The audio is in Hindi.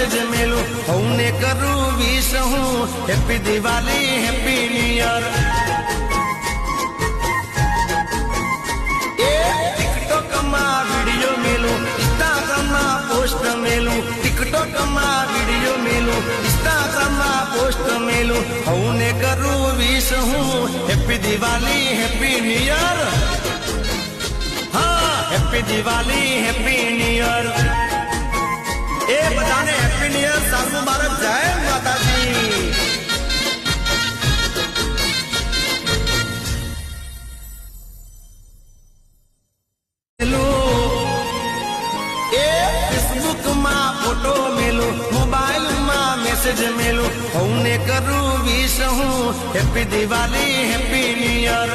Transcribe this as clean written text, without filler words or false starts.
मैसेज मेलू हूने करू विश हूँ happy Diwali happy new year. TikTok में वीडियो मेलू इंस्टाग्राम में पोस्ट मेलू टिकटॉक में वीडियो मेलू इंस्टाग्राम में पोस्ट मेलू हूने करू विश हूँ happy Diwali happy new year. हाँ happy Diwali happy new year. ए बधाने हैप्पी न्यू ईयर साल मुबारक जय माताजी। फेसबुक में फोटो मेलू मोबाइल में मैसेज मेलू हूने करू विश हूँ happy Diwali happy new year.